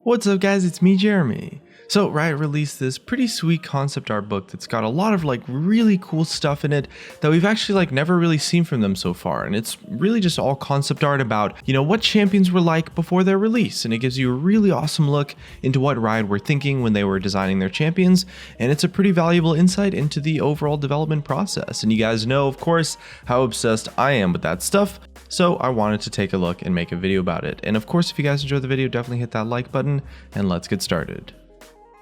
What's up guys, it's me Jeremy. So Riot released this pretty sweet concept art book that's got a lot of really cool stuff in it that we've actually never really seen from them so far, and it's really just all concept art about, what champions were like before their release, and it gives you a really awesome look into what Riot were thinking when they were designing their champions, and it's a pretty valuable insight into the overall development process. And you guys know, of course, how obsessed I am with that stuff. So I wanted to take a look and make a video about it. And of course, if you guys enjoyed the video, definitely hit that like button and let's get started.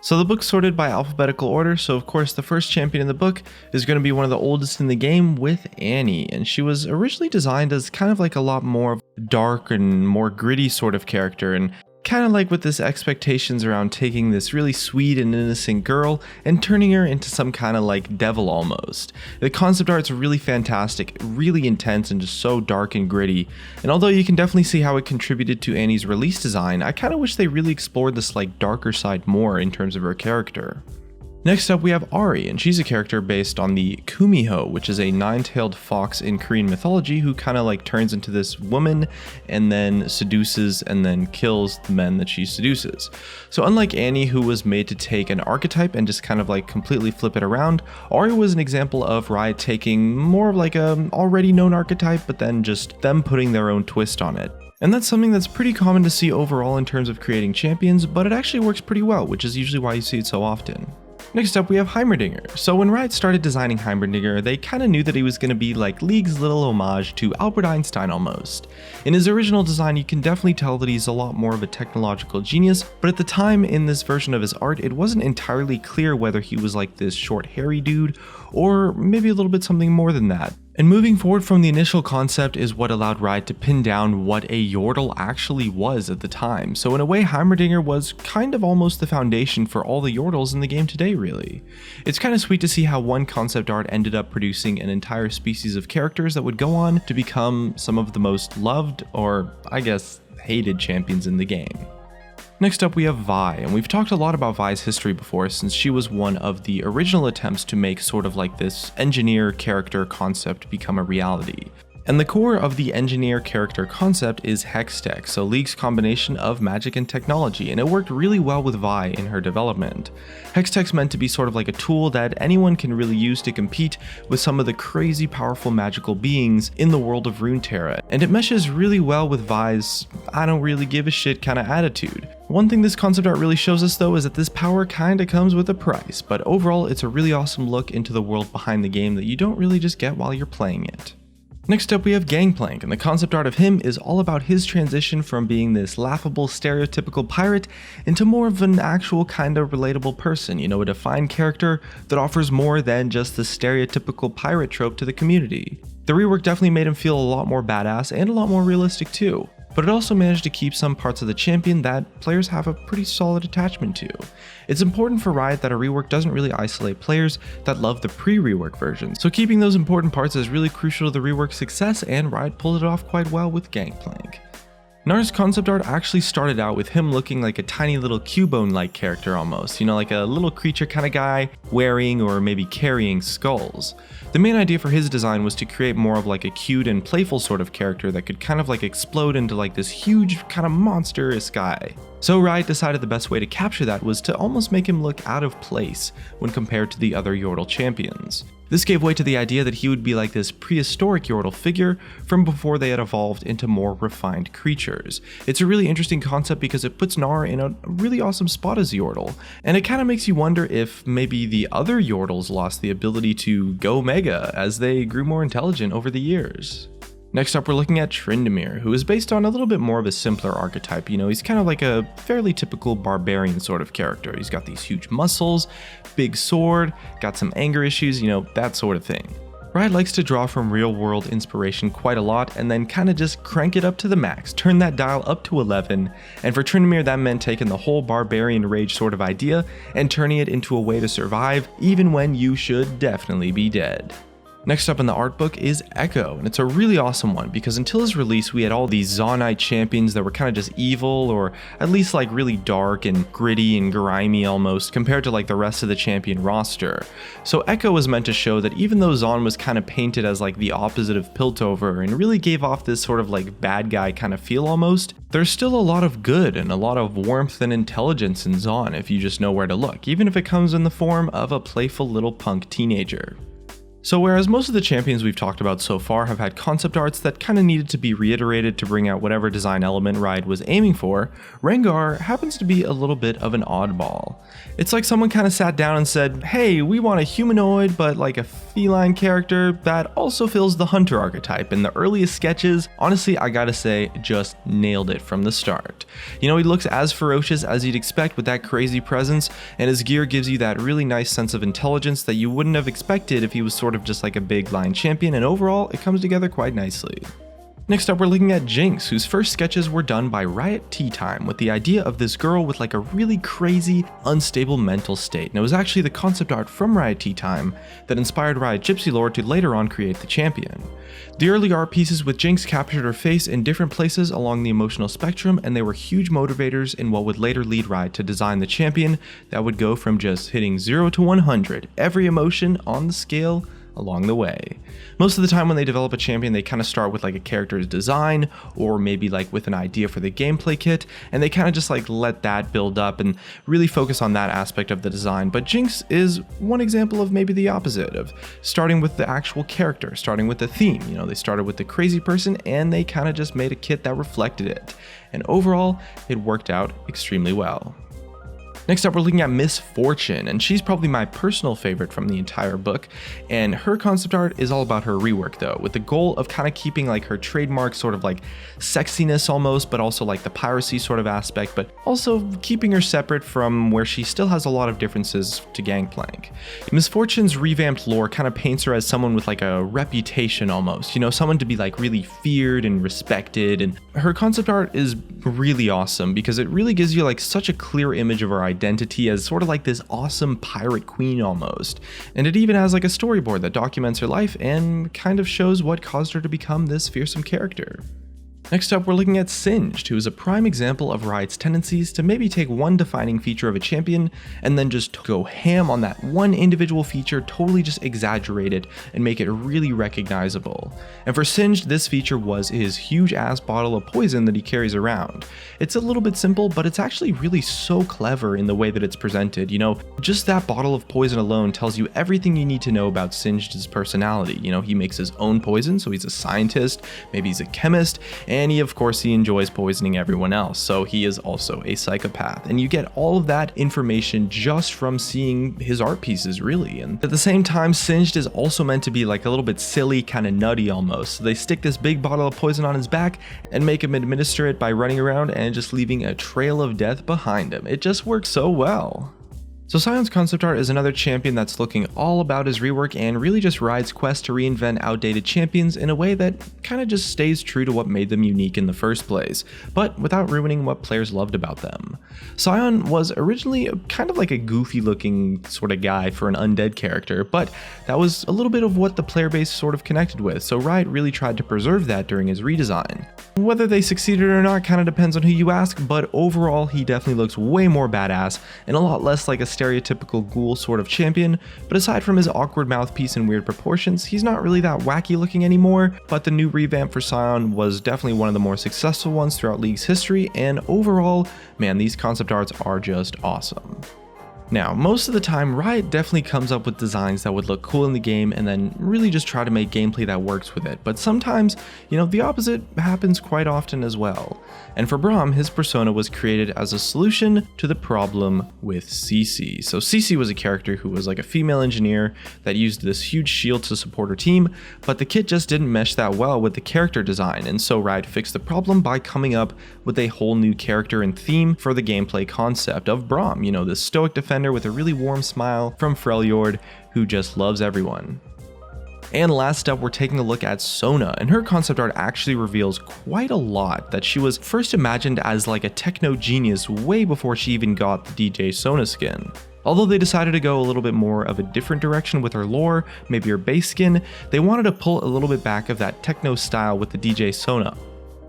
So the book's sorted by alphabetical order, so of course the first champion in the book is going to be one of the oldest in the game with Annie, and she was originally designed as kind of a lot more dark and more gritty sort of character, and kind of with this expectations around taking this really sweet and innocent girl and turning her into some kind of devil almost. The concept art's really fantastic, really intense, and just so dark and gritty. And although you can definitely see how it contributed to Annie's release design, I kind of wish they really explored this darker side more in terms of her character. Next up we have Ahri, and she's a character based on the Kumiho, which is a nine-tailed fox in Korean mythology who kind of turns into this woman and then seduces and then kills the men that she seduces. So unlike Annie, who was made to take an archetype and just kind of completely flip it around, Ahri was an example of Riot taking more of a already known archetype, but then just them putting their own twist on it. And that's something that's pretty common to see overall in terms of creating champions, but it actually works pretty well, which is usually why you see it so often. Next up we have Heimerdinger. So when Riot started designing Heimerdinger, they kind of knew that he was going to be League's little homage to Albert Einstein almost. In his original design you can definitely tell that he's a lot more of a technological genius, but at the time in this version of his art it wasn't entirely clear whether he was this short hairy dude or maybe a little bit something more than that. And moving forward from the initial concept is what allowed Riot to pin down what a yordle actually was at the time. So in a way, Heimerdinger was kind of almost the foundation for all the yordles in the game today, really. It's kind of sweet to see how one concept art ended up producing an entire species of characters that would go on to become some of the most loved, or I guess hated, champions in the game. Next up we have Vi, and we've talked a lot about Vi's history before since she was one of the original attempts to make sort of this engineer character concept become a reality. And the core of the engineer character concept is hextech, so League's combination of magic and technology, and it worked really well with Vi in her development. Hextech's meant to be sort of a tool that anyone can really use to compete with some of the crazy powerful magical beings in the world of Runeterra, and it meshes really well with Vi's I don't really give a shit kind of attitude. One thing this concept art really shows us though is that this power kinda comes with a price, but overall it's a really awesome look into the world behind the game that you don't really just get while you're playing it. Next up we have Gangplank, and the concept art of him is all about his transition from being this laughable stereotypical pirate into more of an actual kind of relatable person, a defined character that offers more than just the stereotypical pirate trope to the community. The rework definitely made him feel a lot more badass and a lot more realistic too, but it also managed to keep some parts of the champion that players have a pretty solid attachment to. It's important for Riot that a rework doesn't really isolate players that love the pre-rework version, so keeping those important parts is really crucial to the rework's success, and Riot pulled it off quite well with Gangplank. Nar's concept art actually started out with him looking like a tiny little Cubone-like character almost, like a little creature kind of guy wearing or maybe carrying skulls. The main idea for his design was to create more of a cute and playful sort of character that could kind of explode into this huge kind of monstrous guy. So Riot decided the best way to capture that was to almost make him look out of place when compared to the other Yordle champions. This gave way to the idea that he would be this prehistoric Yordle figure from before they had evolved into more refined creatures. It's a really interesting concept because it puts Gnar in a really awesome spot as Yordle, and it kind of makes you wonder if maybe the other Yordles lost the ability to go mega as they grew more intelligent over the years. Next up we're looking at Tryndamere, who is based on a little bit more of a simpler archetype. He's kind of a fairly typical barbarian sort of character. He's got these huge muscles, big sword, got some anger issues, that sort of thing. Riot likes to draw from real world inspiration quite a lot and then kind of just crank it up to the max, turn that dial up to 11, and for Tryndamere that meant taking the whole barbarian rage sort of idea and turning it into a way to survive even when you should definitely be dead. Next up in the art book is Ekko, and it's a really awesome one because until his release we had all these Zonite champions that were kind of just evil, or at least like really dark and gritty and grimy almost compared to like the rest of the champion roster. So Ekko was meant to show that even though Zon was kind of painted as like the opposite of Piltover and really gave off this sort of like bad guy kind of feel almost, there's still a lot of good and a lot of warmth and intelligence in Zon if you just know where to look, even if it comes in the form of a playful little punk teenager. So whereas most of the champions we've talked about so far have had concept arts that kind of needed to be reiterated to bring out whatever design element Riot was aiming for, Rengar happens to be a little bit of an oddball. It's like someone kind of sat down and said, hey, we want a humanoid but like a feline character that also fills the hunter archetype, and the earliest sketches, honestly I gotta say, just nailed it from the start. You know, he looks as ferocious as you'd expect with that crazy presence, and his gear gives you that really nice sense of intelligence that you wouldn't have expected if he was sort of just like a big line champion, and overall it comes together quite nicely. Next up we're looking at Jinx, whose first sketches were done by Riot Tea Time with the idea of this girl with like a really crazy, unstable mental state, and it was actually the concept art from Riot Tea Time that inspired Riot Gypsy Lore to later on create the champion. The early art pieces with Jinx captured her face in different places along the emotional spectrum, and they were huge motivators in what would later lead Riot to design the champion that would go from just hitting 0 to 100, every emotion on the scale along the way. Most of the time when they develop a champion, they kind of start with like a character's design or maybe like with an idea for the gameplay kit, and they kind of just like let that build up and really focus on that aspect of the design. But Jinx is one example of maybe the opposite, of starting with the actual character, starting with the theme. You know, they started with the crazy person and they kind of just made a kit that reflected it. And overall, it worked out extremely well. Next up we're looking at Miss Fortune, and she's probably my personal favorite from the entire book, and her concept art is all about her rework though, with the goal of kind of keeping like her trademark sort of like sexiness almost, but also like the piracy sort of aspect, but also keeping her separate from where she still has a lot of differences to Gangplank. Miss Fortune's revamped lore kind of paints her as someone with like a reputation almost, you know, someone to be like really feared and respected, and her concept art is really awesome because it really gives you like such a clear image of her identity as sort of like this awesome pirate queen almost. And it even has like a storyboard that documents her life and kind of shows what caused her to become this fearsome character. Next up, we're looking at Singed, who is a prime example of Riot's tendencies to maybe take one defining feature of a champion and then just go ham on that one individual feature, totally just exaggerate it and make it really recognizable. And for Singed, this feature was his huge ass bottle of poison that he carries around. It's a little bit simple, but it's actually really so clever in the way that it's presented. You know, just that bottle of poison alone tells you everything you need to know about Singed's personality. You know, he makes his own poison, so he's a scientist, maybe he's a chemist, and of course he enjoys poisoning everyone else, so he is also a psychopath. And you get all of that information just from seeing his art pieces, really. And at the same time, Singed is also meant to be like a little bit silly, kind of nutty almost. So they stick this big bottle of poison on his back and make him administer it by running around and just leaving a trail of death behind him. It just works so well. So Sion's concept art is another champion that's looking all about his rework and really just Riot's quest to reinvent outdated champions in a way that kind of just stays true to what made them unique in the first place, but without ruining what players loved about them. Sion was originally kind of like a goofy looking sort of guy for an undead character, but that was a little bit of what the player base sort of connected with, so Riot really tried to preserve that during his redesign. Whether they succeeded or not kind of depends on who you ask, but overall he definitely looks way more badass and a lot less like a stereotypical ghoul sort of champion. But aside from his awkward mouthpiece and weird proportions, he's not really that wacky looking anymore. But the new revamp for Sion was definitely one of the more successful ones throughout League's history, and overall, man, these concept arts are just awesome. Now, most of the time, Riot definitely comes up with designs that would look cool in the game and then really just try to make gameplay that works with it. But sometimes, you know, the opposite happens quite often as well. And for Braum, his persona was created as a solution to the problem with CC. So CC was a character who was like a female engineer that used this huge shield to support her team, but the kit just didn't mesh that well with the character design. And so Riot fixed the problem by coming up with a whole new character and theme for the gameplay concept of Braum, you know, this stoic defender with a really warm smile from Freljord who just loves everyone. And last up, we're taking a look at Sona, and her concept art actually reveals quite a lot, that she was first imagined as like a techno genius way before she even got the DJ Sona skin. Although they decided to go a little bit more of a different direction with her lore, maybe her base skin, they wanted to pull a little bit back of that techno style with the DJ Sona.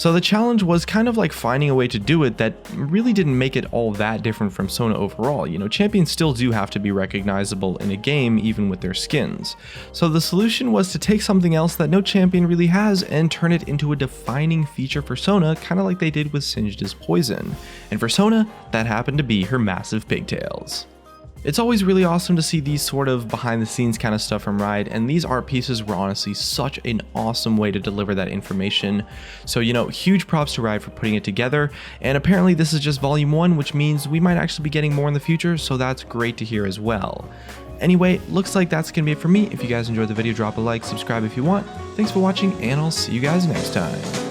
So the challenge was kind of like finding a way to do it that really didn't make it all that different from Sona overall. You know, champions still do have to be recognizable in a game even with their skins. So the solution was to take something else that no champion really has and turn it into a defining feature for Sona, kind of like they did with Singed as Poison. And for Sona, that happened to be her massive pigtails. It's always really awesome to see these sort of behind the scenes kind of stuff from Riot, and these art pieces were honestly such an awesome way to deliver that information. So, you know, huge props to Riot for putting it together, and apparently this is just volume 1, which means we might actually be getting more in the future, so that's great to hear as well. Anyway, looks like that's gonna be it for me. If you guys enjoyed the video, drop a like, subscribe if you want. Thanks for watching, and I'll see you guys next time.